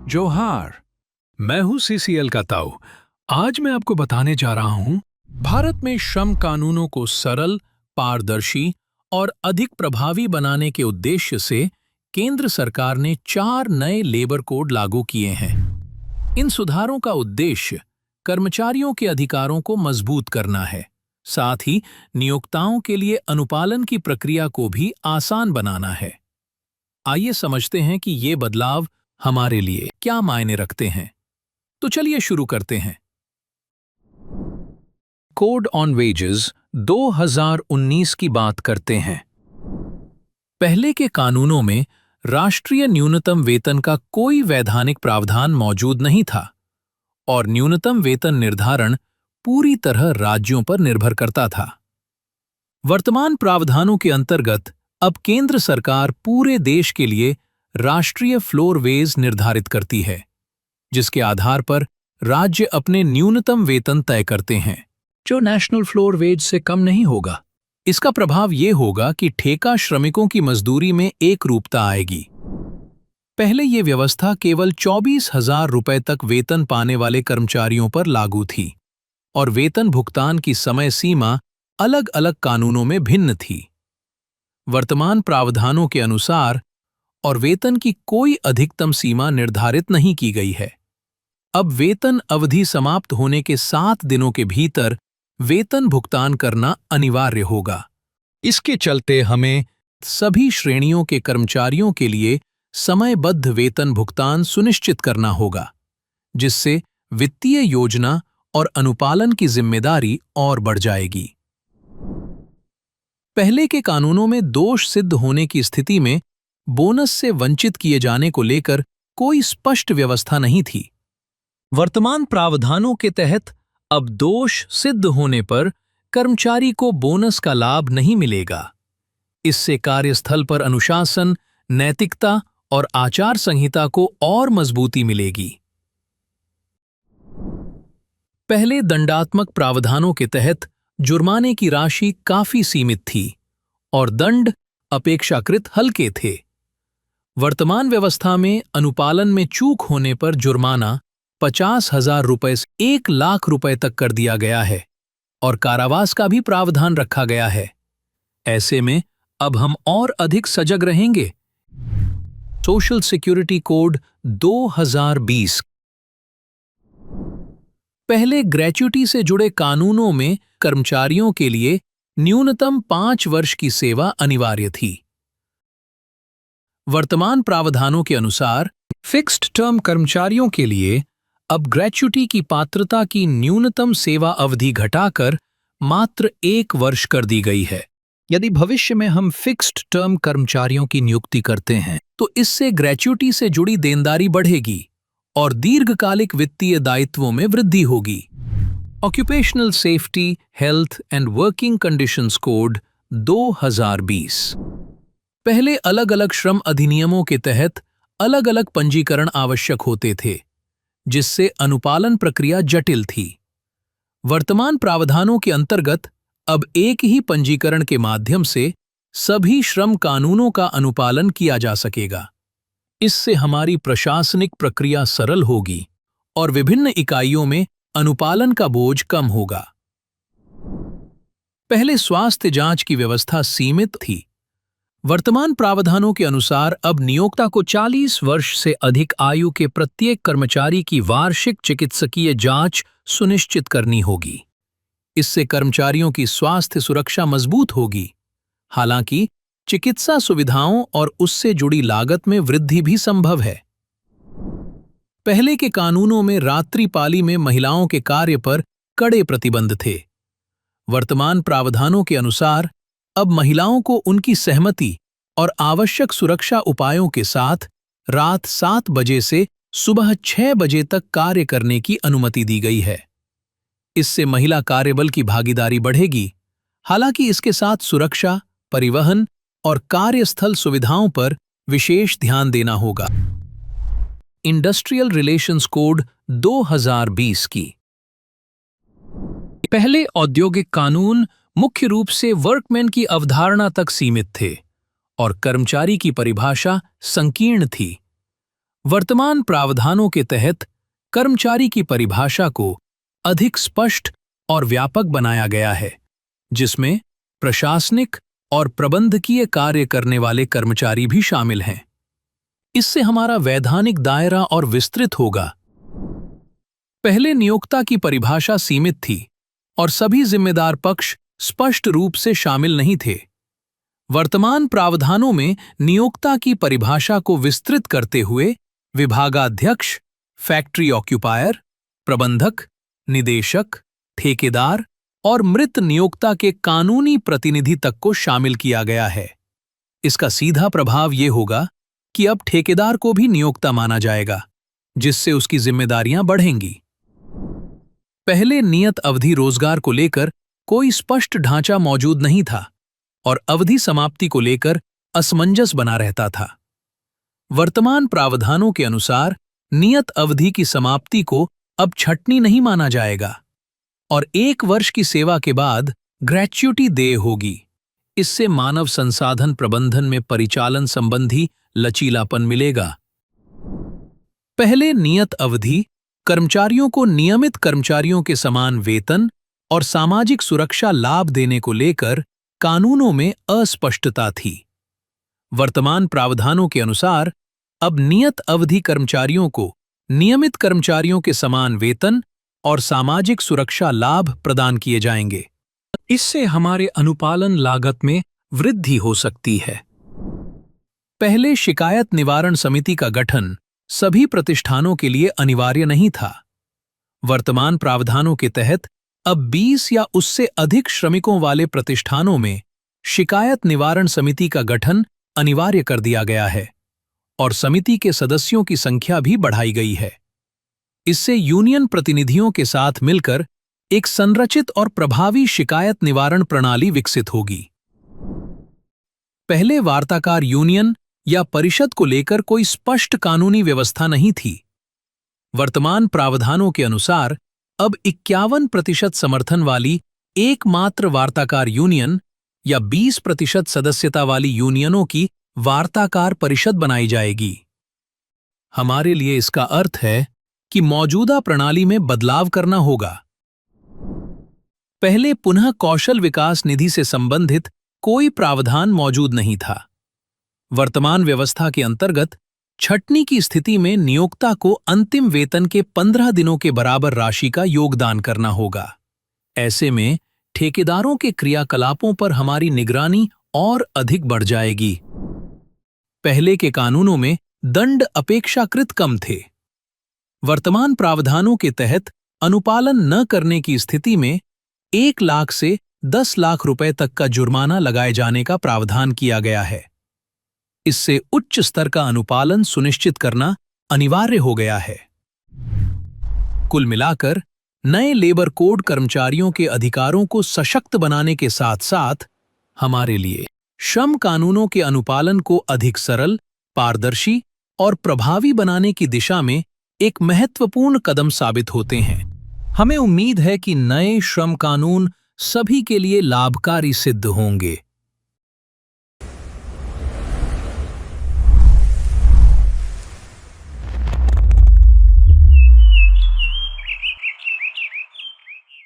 जोहार। मैं हूं सीसीएल का ताऊ। आज मैं आपको बताने जा रहा हूं भारत में श्रम कानूनों को सरल, पारदर्शी और अधिक प्रभावी बनाने के उद्देश्य से केंद्र सरकार ने 4 नए लेबर कोड लागू किए हैं। इन सुधारों का उद्देश्य कर्मचारियों के अधिकारों को मजबूत करना है, साथ ही नियोक्ताओं के लिए अनुपालन की प्रक्रिया को भी आसान बनाना है। आइए समझते हैं कि ये बदलाव हमारे लिए क्या मायने रखते हैं। तो चलिए शुरू करते हैं। कोड ऑन वेजेस 2019 की बात करते हैं। पहले के कानूनों में राष्ट्रीय न्यूनतम वेतन का कोई वैधानिक प्रावधान मौजूद नहीं था और न्यूनतम वेतन निर्धारण पूरी तरह राज्यों पर निर्भर करता था। वर्तमान प्रावधानों के अंतर्गत अब केंद्र सरकार पूरे देश के लिए राष्ट्रीय फ्लोर वेज निर्धारित करती है, जिसके आधार पर राज्य अपने न्यूनतम वेतन तय करते हैं, जो नेशनल फ्लोर वेज से कम नहीं होगा। इसका प्रभाव ये होगा कि ठेका श्रमिकों की मजदूरी में एक रूपता आएगी। पहले ये व्यवस्था केवल 24,000 रुपए तक वेतन पाने वाले कर्मचारियों पर लागू थी और वेतन भुगतान की समय सीमा अलग अलग कानूनों में भिन्न थी। वर्तमान प्रावधानों के अनुसार और वेतन की कोई अधिकतम सीमा निर्धारित नहीं की गई है। अब वेतन अवधि समाप्त होने के 7 दिनों के भीतर वेतन भुगतान करना अनिवार्य होगा। इसके चलते हमें सभी श्रेणियों के कर्मचारियों के लिए समयबद्ध वेतन भुगतान सुनिश्चित करना होगा, जिससे वित्तीय योजना और अनुपालन की जिम्मेदारी और बढ़ जाएगी। पहले के कानूनों में दोष सिद्ध होने की स्थिति में बोनस से वंचित किए जाने को लेकर कोई स्पष्ट व्यवस्था नहीं थी। वर्तमान प्रावधानों के तहत अब दोष सिद्ध होने पर कर्मचारी को बोनस का लाभ नहीं मिलेगा। इससे कार्यस्थल पर अनुशासन, नैतिकता और आचार संहिता को और मजबूती मिलेगी। पहले दंडात्मक प्रावधानों के तहत जुर्माने की राशि काफी सीमित थी और दंड अपेक्षाकृत हल्के थे। वर्तमान व्यवस्था में अनुपालन में चूक होने पर जुर्माना 50,000 रुपए से 1 लाख रुपए तक कर दिया गया है और कारावास का भी प्रावधान रखा गया है। ऐसे में अब हम और अधिक सजग रहेंगे। Social security code 2020। पहले ग्रेच्युटी से जुड़े कानूनों में कर्मचारियों के लिए न्यूनतम 5 वर्ष की सेवा अनिवार्य थी। वर्तमान प्रावधानों के अनुसार फिक्स्ड टर्म कर्मचारियों के लिए अब ग्रेच्युटी की पात्रता की न्यूनतम सेवा अवधि घटाकर मात्र 1 वर्ष कर दी गई है। यदि भविष्य में हम फिक्स्ड टर्म कर्मचारियों की नियुक्ति करते हैं तो इससे ग्रेच्युटी से जुड़ी देनदारी बढ़ेगी और दीर्घकालिक वित्तीय दायित्वों में वृद्धि होगी। Occupational safety, health and working conditions code 2020। पहले अलग अलग श्रम अधिनियमों के तहत अलग अलग पंजीकरण आवश्यक होते थे, जिससे अनुपालन प्रक्रिया जटिल थी। वर्तमान प्रावधानों के अंतर्गत अब एक ही पंजीकरण के माध्यम से सभी श्रम कानूनों का अनुपालन किया जा सकेगा। इससे हमारी प्रशासनिक प्रक्रिया सरल होगी और विभिन्न इकाइयों में अनुपालन का बोझ कम होगा। पहले स्वास्थ्य जांच की व्यवस्था सीमित थी। वर्तमान प्रावधानों के अनुसार अब नियोक्ता को 40 वर्ष से अधिक आयु के प्रत्येक कर्मचारी की वार्षिक चिकित्सकीय जांच सुनिश्चित करनी होगी। इससे कर्मचारियों की स्वास्थ्य सुरक्षा मजबूत होगी। हालांकि चिकित्सा सुविधाओं और उससे जुड़ी लागत में वृद्धि भी संभव है। पहले के कानूनों में रात्रिपाली में महिलाओं के कार्य पर कड़े प्रतिबंध थे। वर्तमान प्रावधानों के अनुसार अब महिलाओं को उनकी सहमति और आवश्यक सुरक्षा उपायों के साथ रात 7 बजे से सुबह 6 बजे तक कार्य करने की अनुमति दी गई है। इससे महिला कार्यबल की भागीदारी बढ़ेगी। हालांकि इसके साथ सुरक्षा, परिवहन और कार्यस्थल सुविधाओं पर विशेष ध्यान देना होगा। इंडस्ट्रियल रिलेशंस कोड 2020 की। पहले औद्योगिक कानून मुख्य रूप से वर्कमैन की अवधारणा तक सीमित थे और कर्मचारी की परिभाषा संकीर्ण थी। वर्तमान प्रावधानों के तहत कर्मचारी की परिभाषा को अधिक स्पष्ट और व्यापक बनाया गया है, जिसमें प्रशासनिक और प्रबंधकीय कार्य करने वाले कर्मचारी भी शामिल हैं। इससे हमारा वैधानिक दायरा और विस्तृत होगा। पहले नियोक्ता की परिभाषा सीमित थी और सभी जिम्मेदार पक्ष स्पष्ट रूप से शामिल नहीं थे। वर्तमान प्रावधानों में नियोक्ता की परिभाषा को विस्तृत करते हुए विभागाध्यक्ष, फैक्ट्री ऑक्यूपायर, प्रबंधक, निदेशक, ठेकेदार और मृत नियोक्ता के कानूनी प्रतिनिधि तक को शामिल किया गया है। इसका सीधा प्रभाव ये होगा कि अब ठेकेदार को भी नियोक्ता माना जाएगा, जिससे उसकी जिम्मेदारियां बढ़ेंगी। पहले नियत अवधि रोजगार को लेकर कोई स्पष्ट ढांचा मौजूद नहीं था और अवधि समाप्ति को लेकर असमंजस बना रहता था। वर्तमान प्रावधानों के अनुसार नियत अवधि की समाप्ति को अब छटनी नहीं माना जाएगा और 1 वर्ष की सेवा के बाद ग्रेच्युटी देय होगी। इससे मानव संसाधन प्रबंधन में परिचालन संबंधी लचीलापन मिलेगा। पहले नियत अवधि कर्मचारियों को नियमित कर्मचारियों के समान वेतन और सामाजिक सुरक्षा लाभ देने को लेकर कानूनों में अस्पष्टता थी। वर्तमान प्रावधानों के अनुसार अब नियत अवधि कर्मचारियों को नियमित कर्मचारियों के समान वेतन और सामाजिक सुरक्षा लाभ प्रदान किए जाएंगे। इससे हमारे अनुपालन लागत में वृद्धि हो सकती है। पहले शिकायत निवारण समिति का गठन सभी प्रतिष्ठानों के लिए अनिवार्य नहीं था। वर्तमान प्रावधानों के तहत अब 20 या उससे अधिक श्रमिकों वाले प्रतिष्ठानों में शिकायत निवारण समिति का गठन अनिवार्य कर दिया गया है और समिति के सदस्यों की संख्या भी बढ़ाई गई है। इससे यूनियन प्रतिनिधियों के साथ मिलकर एक संरचित और प्रभावी शिकायत निवारण प्रणाली विकसित होगी। पहले वार्ताकार यूनियन या परिषद को लेकर कोई स्पष्ट कानूनी व्यवस्था नहीं थी। वर्तमान प्रावधानों के अनुसार अब 51% समर्थन वाली एकमात्र वार्ताकार यूनियन या 20% सदस्यता वाली यूनियनों की वार्ताकार परिषद बनाई जाएगी। हमारे लिए इसका अर्थ है कि मौजूदा प्रणाली में बदलाव करना होगा। पहले पुनः कौशल विकास निधि से संबंधित कोई प्रावधान मौजूद नहीं था। वर्तमान व्यवस्था के अंतर्गत छटनी की स्थिति में नियोक्ता को अंतिम वेतन के 15 दिनों के बराबर राशि का योगदान करना होगा। ऐसे में ठेकेदारों के क्रियाकलापों पर हमारी निगरानी और अधिक बढ़ जाएगी। पहले के कानूनों में दंड अपेक्षाकृत कम थे। वर्तमान प्रावधानों के तहत अनुपालन न करने की स्थिति में 1 लाख से 10 लाख रुपए तक का जुर्माना लगाए जाने का प्रावधान किया गया है। इससे उच्च स्तर का अनुपालन सुनिश्चित करना अनिवार्य हो गया है। कुल मिलाकर नए लेबर कोड कर्मचारियों के अधिकारों को सशक्त बनाने के साथ साथ हमारे लिए श्रम कानूनों के अनुपालन को अधिक सरल, पारदर्शी और प्रभावी बनाने की दिशा में एक महत्वपूर्ण कदम साबित होते हैं। हमें उम्मीद है कि नए श्रम कानून सभी के लिए लाभकारी सिद्ध होंगे।